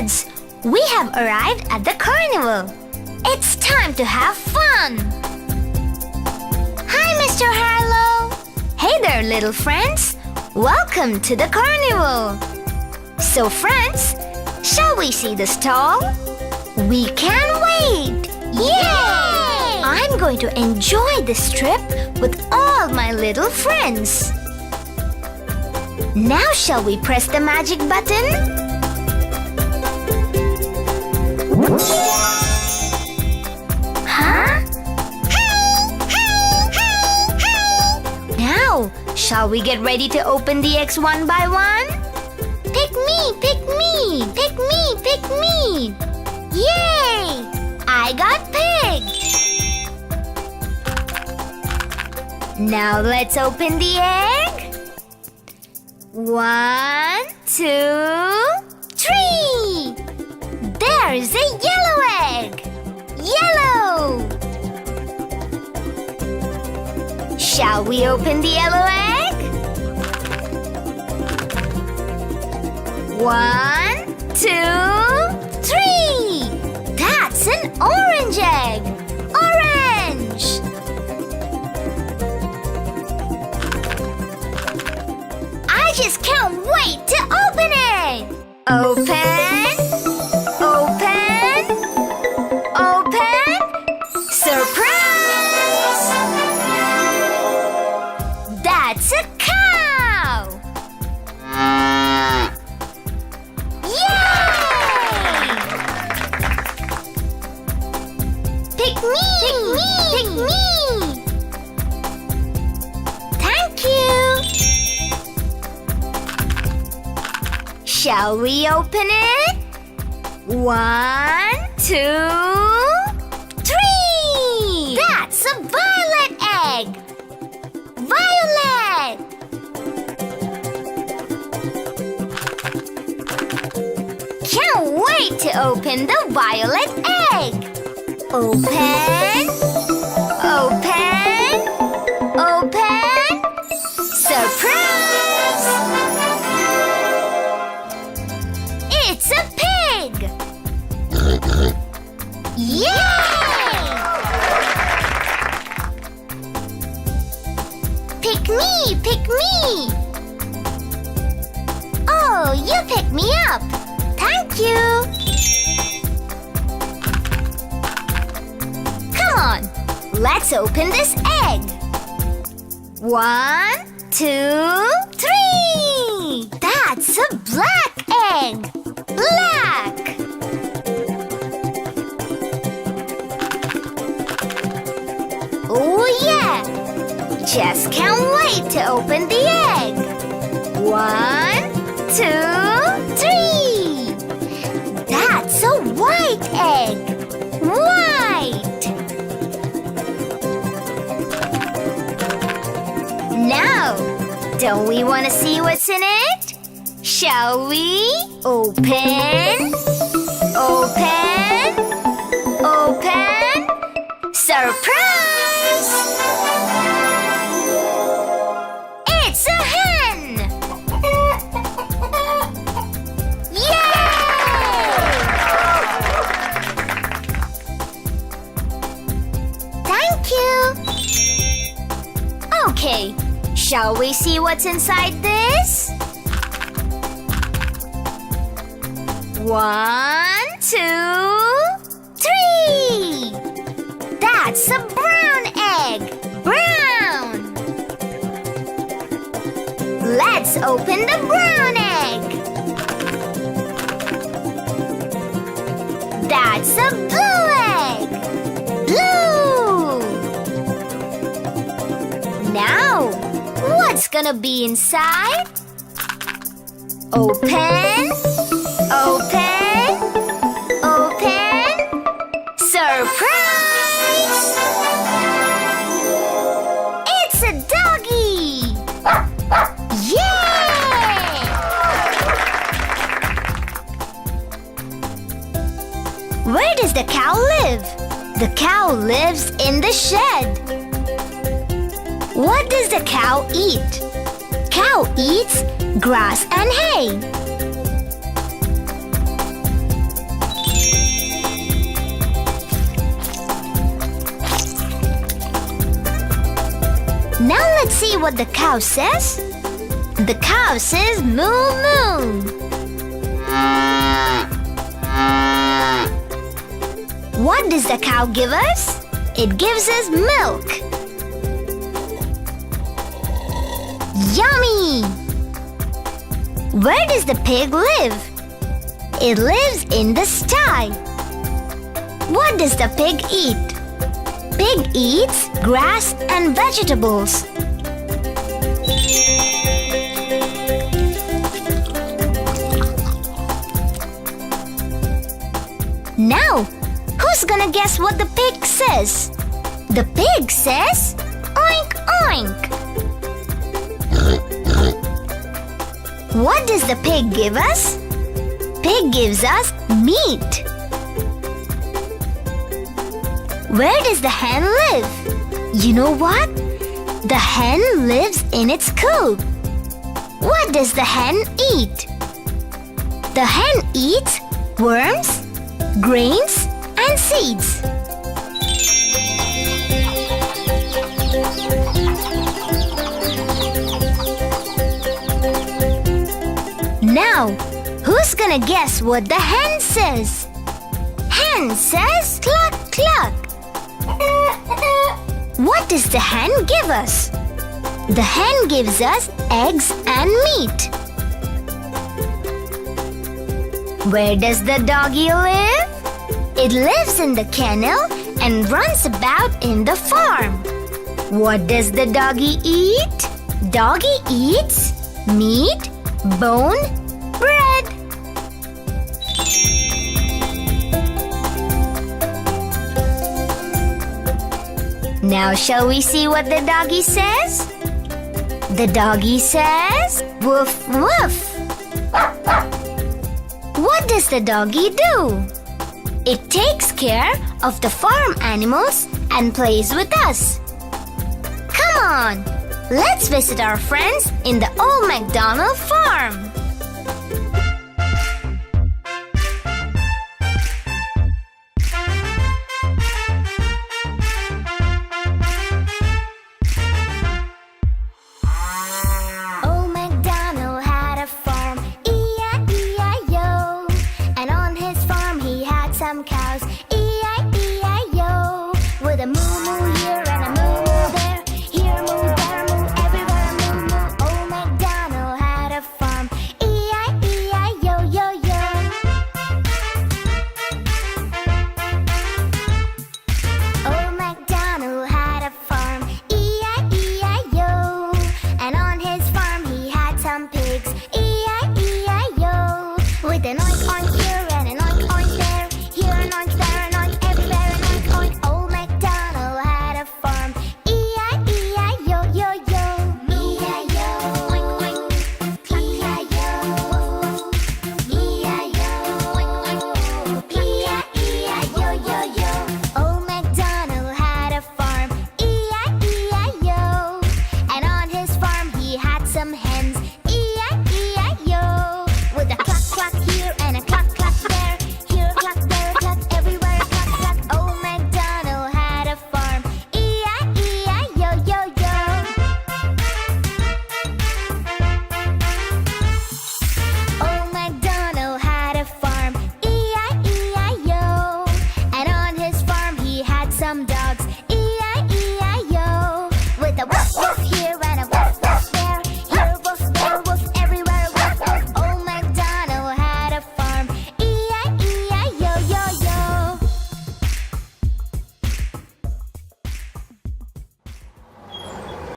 Kids, we have arrived at the carnival. It's time to have fun! Hi, Mr. Harlow! Hey there, little friends! Welcome to the carnival! So, friends, shall we see the stall? We can't wait! Yay! I'm going to enjoy this trip with all my little friends. Now shall we press the magic button? Huh? Now, shall we get ready to open the eggs one by one? Pick me, pick me, pick me, pick me! Yay! I got pig! Now let's open the egg. 1, 2, 3! There's a yellow egg! Yellow! Shall we open the yellow egg? 1, 2, 3! That's an orange egg! Orange! I just can't wait to open it! Open! Open! Open! Surprise! That's a cow! Yay! Pick me! Pick me! Pick me! Thank you! Shall we open it? 1, 2, 3! That's a violet egg! Violet! Can't wait to open the violet egg! Open! Open! Open! Surprise! It's a pig! Yay! Pick me, pick me! Oh, you picked me up! Thank you! Come on, let's open this egg! 1, 2, 3! That's a black egg! Black! Oh yeah! Just can't wait to open the egg! 1, 2, 3! That's a white egg! White! Now, don't we want to see what's in it? Shall we? Open! Open! Open! Surprise! It's a hen! Yay! Thank you! Okay, shall we see what's inside this? 1, 2, 3! That's a brown egg! Brown! Let's open the brown egg! That's a blue egg! Blue! Now, what's gonna be inside? Open! Open! Open! Surprise! It's a doggy! Yay! Where does the cow live? The cow lives in the shed. What does the cow eat? Cow eats grass and hay. Now let's see what the cow says. The cow says moo moo. What does the cow give us? It gives us milk. Yummy! Where does the pig live? It lives in the sty. What does the pig eat? Pig eats grass and vegetables. Now, who's gonna guess what the pig says? The pig says, oink oink. What does the pig give us? Pig gives us meat. Where does the hen live? You know what? The hen lives in its coop. What does the hen eat? The hen eats worms, grains, and seeds. Now, who's gonna guess what the hen says? Hen says cluck cluck. What does the hen give us? The hen gives us eggs and meat. Where does the doggy live? It lives in the kennel and runs about in the farm. What does the doggy eat? Doggy eats meat, bone, bread. Now shall we see what the doggy says? The doggy says, woof woof. What does the doggy do? It takes care of the farm animals and plays with us. Come on, let's visit our friends in the old MacDonald farm.